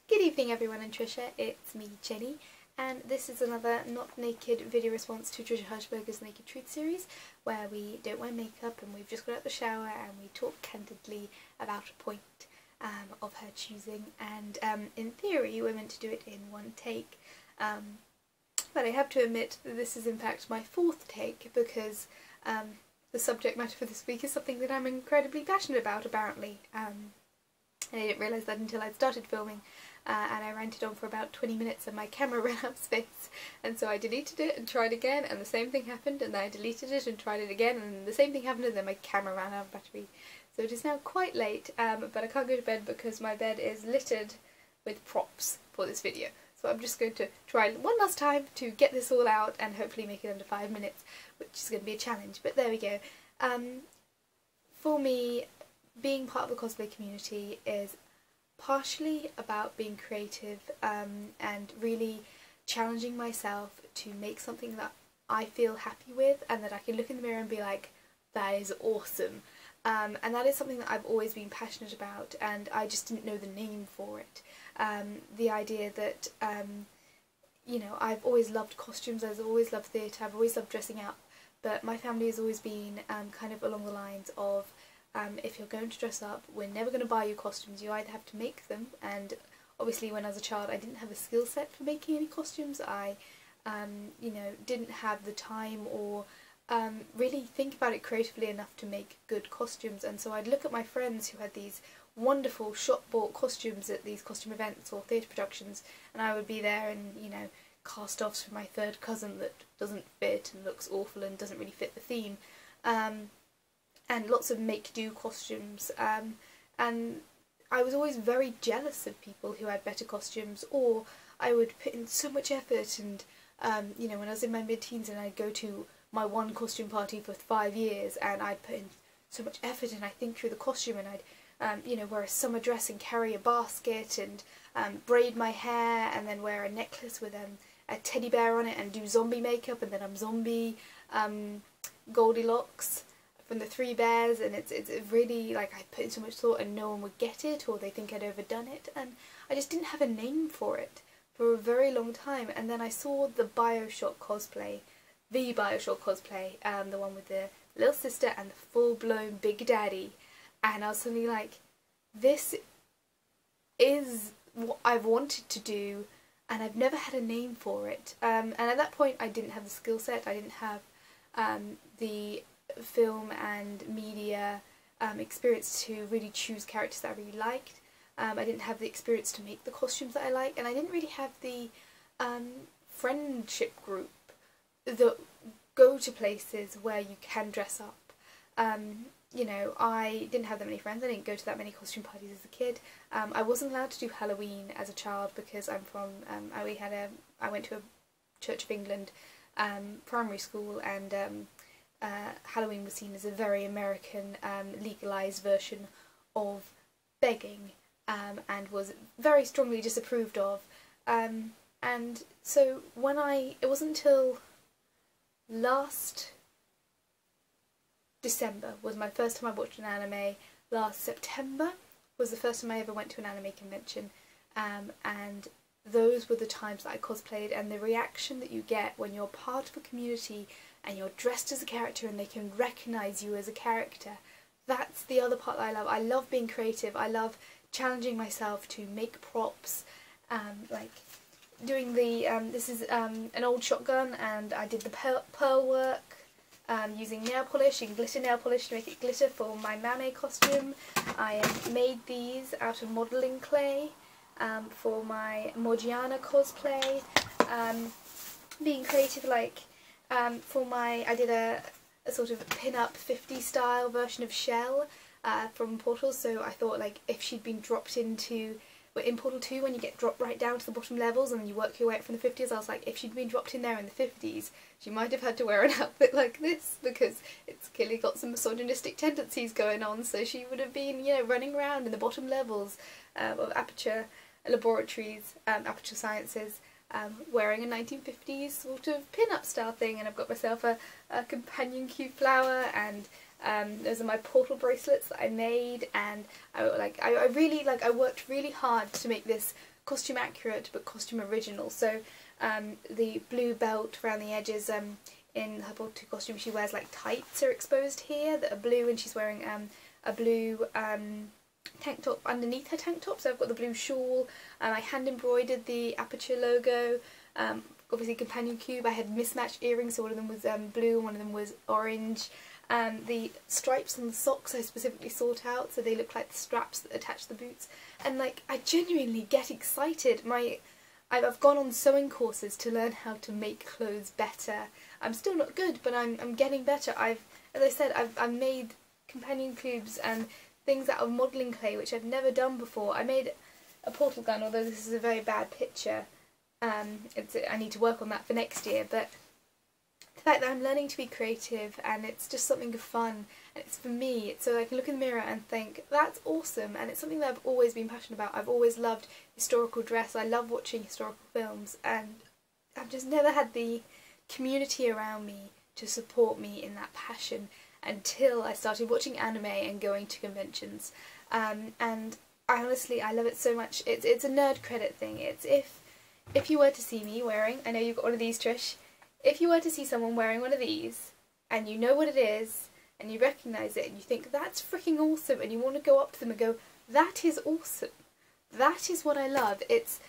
Good evening everyone, and Trisha, it's me, Jenny, and this is another not naked video response to Trisha Hershberger's Naked Truth series, where we don't wear makeup and we've just got out the shower and we talk candidly about a point of her choosing, and in theory we're meant to do it in one take, but I have to admit that this is in fact my fourth take because the subject matter for this week is something that I'm incredibly passionate about, apparently. I didn't realise that until I'd started filming, and I ranted on for about 20 minutes and my camera ran out of space, and so I deleted it and tried again, and the same thing happened, and then I deleted it and tried it again, and the same thing happened, and then my camera ran out of battery. So it is now quite late, but I can't go to bed because my bed is littered with props for this video. So I'm just going to try one last time to get this all out and hopefully make it under 5 minutes, which is going to be a challenge, but there we go. For me, being part of the cosplay community is partially about being creative and really challenging myself to make something that I feel happy with and that I can look in the mirror and be like, that is awesome. And that is something that I've always been passionate about, and I just didn't know the name for it. The idea that, you know, I've always loved costumes, I've always loved theatre, I've always loved dressing up, but my family has always been kind of along the lines of, if you're going to dress up, we're never going to buy you costumes, you either have to make them, and obviously when I was a child I didn't have a skill set for making any costumes. I, you know, didn't have the time or really think about it creatively enough to make good costumes, and so I'd look at my friends who had these wonderful shop-bought costumes at these costume events or theatre productions, and I would be there and, you know, cast-offs from my third cousin that doesn't fit and looks awful and doesn't really fit the theme. And lots of make-do costumes, and I was always very jealous of people who had better costumes, or I would put in so much effort, and you know, when I was in my mid-teens and I'd go to my one costume party for 5 years and I'd put in so much effort and I'd think through the costume, and I'd you know, wear a summer dress and carry a basket and braid my hair and then wear a necklace with a teddy bear on it and do zombie makeup, and then I'm zombie Goldilocks from the Three Bears, and it's really, like, I put in so much thought and no one would get it, or they think I'd overdone it, and I just didn't have a name for it for a very long time. And then I saw the Bioshock cosplay, the one with the little sister and the full-blown Big Daddy, and I was suddenly like, this is what I've wanted to do, and I've never had a name for it. And at that point I didn't have the skill set, I didn't have the film and media experience to really choose characters that I really liked. I didn't have the experience to make the costumes that I like, and I didn't really have the friendship group that go to places where you can dress up. You know, I didn't have that many friends, I didn't go to that many costume parties as a kid. I wasn't allowed to do Halloween as a child because I'm from, I went to a Church of England primary school, and Halloween was seen as a very American legalised version of begging, and was very strongly disapproved of, and so when it wasn't until last December was my first time I watched an anime. Last September was the first time I ever went to an anime convention, and those were the times that I cosplayed, and the reaction that you get when you're part of a community and you're dressed as a character and they can recognise you as a character, that's the other part that I love. I love being creative, I love challenging myself to make props, like doing the, this is an old shotgun, and I did the pearl work, using nail polish and glitter nail polish to make it glitter for my Mame costume. I made these out of modelling clay for my Morgiana cosplay. Being creative, like, for I did a sort of pin-up 50s style version of Shell from Portal, so I thought, like, if she'd been dropped into, in Portal 2 when you get dropped right down to the bottom levels and you work your way up from the 50s, I was like, if she'd been dropped in there in the 50s, she might have had to wear an outfit like this, because it's clearly got some misogynistic tendencies going on, so she would have been, you know, running around in the bottom levels of Aperture Laboratories, Aperture Sciences, wearing a 1950s sort of pin-up style thing, and I've got myself a companion cube flower, and those are my portal bracelets that I made, and I worked really hard to make this costume accurate but costume original. So the blue belt around the edges, in her Ball 2 costume she wears like tights are exposed here that are blue, and she's wearing a blue tank top underneath her tank top. So I've got the blue shawl, I hand embroidered the Aperture logo, obviously companion cube. I had mismatched earrings, so one of them was blue, one of them was orange. The stripes on the socks I specifically sought out, so they look like the straps that attach the boots. And like, I genuinely get excited. I've gone on sewing courses to learn how to make clothes better. I'm still not good, but I'm getting better. As I said, I've made companion cubes and things out of modelling clay, which I've never done before. I made a portal gun, although this is a very bad picture. I need to work on that for next year, but the fact that I'm learning to be creative and it's just something fun and it's for me, it's so I can look in the mirror and think, that's awesome, and it's something that I've always been passionate about. I've always loved historical dress, I love watching historical films, and I've just never had the community around me to support me in that passion until I started watching anime and going to conventions. And I honestly love it so much. It's a nerd credit thing. It's if you were to see me wearing, I know you've got one of these, Trish, if you were to see someone wearing one of these and you know what it is and you recognise it and you think that's freaking awesome and you want to go up to them and go, that is awesome, that is what I love. It's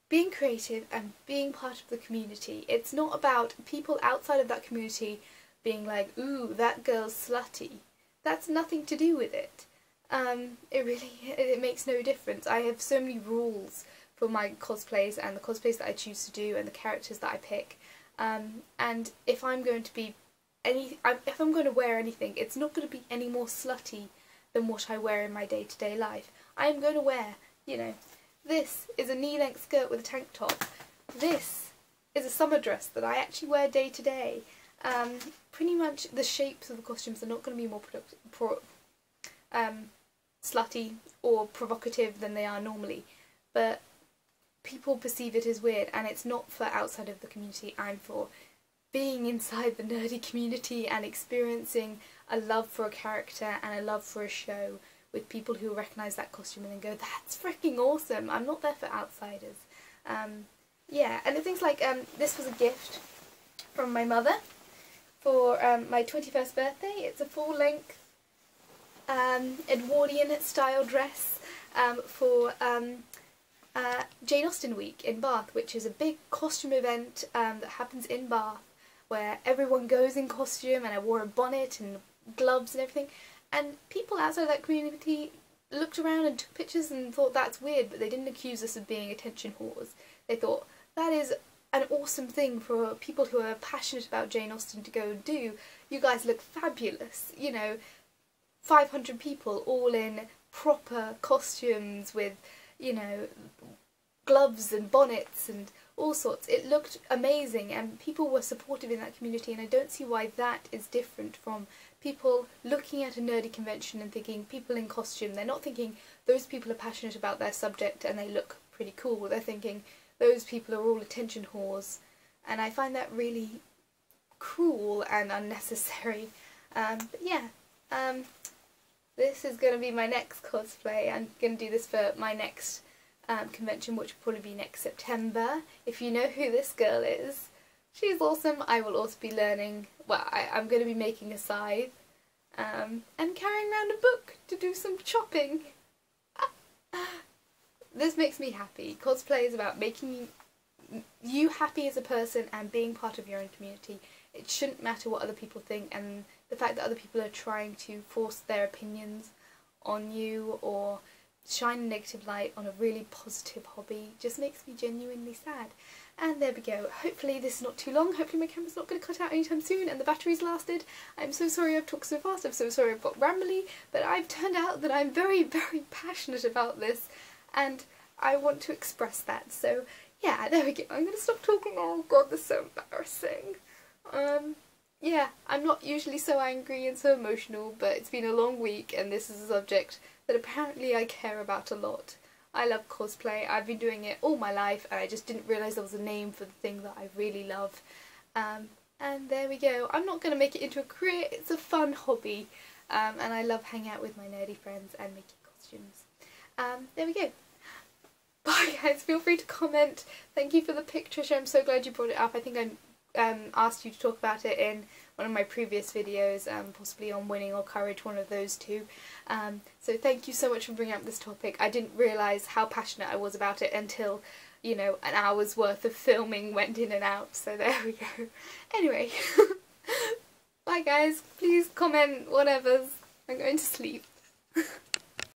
being creative and being part of the community. It's not about people outside of that community being like, ooh, that girl's slutty. That's nothing to do with it. It makes no difference. I have so many rules for my cosplays and the cosplays that I choose to do and the characters that I pick. And if I'm going to be if I'm going to wear anything, it's not going to be any more slutty than what I wear in my day-to-day life. I'm going to wear, you know, this is a knee-length skirt with a tank top. This is a summer dress that I actually wear day to day. Pretty much the shapes of the costumes are not going to be more slutty or provocative than they are normally, but people perceive it as weird, and it's not for outside of the community. I'm for being inside the nerdy community and experiencing a love for a character and a love for a show with people who recognise that costume and then go, that's freaking awesome. I'm not there for outsiders. Yeah, and things like, this was a gift from my mother for my 21st birthday. It's a full-length Edwardian style dress for Jane Austen Week in Bath, which is a big costume event that happens in Bath, where everyone goes in costume, and I wore a bonnet and gloves and everything, and people outside that community looked around and took pictures and thought that's weird, but they didn't accuse us of being attention whores. They thought, that is an awesome thing for people who are passionate about Jane Austen to go and do. You guys look fabulous, you know, 500 people all in proper costumes with, you know, gloves and bonnets and all sorts. It looked amazing, and people were supportive in that community, and I don't see why that is different from people looking at a nerdy convention and thinking people in costume. They're not thinking those people are passionate about their subject and they look pretty cool. They're thinking those people are all attention whores, and I find that really cruel and unnecessary. But yeah, this is going to be my next cosplay. I'm going to do this for my next convention, which will probably be next September. If you know who this girl is, she's awesome. I will also be learning, well, I'm going to be making a scythe and carrying around a book to do some chopping. This makes me happy. Cosplay is about making you happy as a person and being part of your own community. It shouldn't matter what other people think, and the fact that other people are trying to force their opinions on you or shine a negative light on a really positive hobby just makes me genuinely sad. And there we go. Hopefully this is not too long. Hopefully my camera's not going to cut out anytime soon and the battery's lasted. I'm so sorry I've talked so fast. I'm so sorry I've got rambly, but I've turned out that I'm very, very passionate about this and I want to express that. So yeah, there we go. I'm going to stop talking. Oh god, this is so embarrassing. Yeah, I'm not usually so angry and so emotional, but it's been a long week and this is a subject that apparently I care about a lot. I love cosplay. I've been doing it all my life and I just didn't realise there was a name for the thing that I really love. And there we go. I'm not going to make it into a career, it's a fun hobby. And I love hanging out with my nerdy friends and making costumes. There we go. Bye guys, feel free to comment. Thank you for the pic, Trisha, I'm so glad you brought it up. I think I asked you to talk about it in one of my previous videos, possibly on winning or courage, one of those two. So thank you so much for bringing up this topic. I didn't realise how passionate I was about it until, you know, an hour's worth of filming went in and out, so there we go. Anyway, bye guys, please comment whatever's. I'm going to sleep.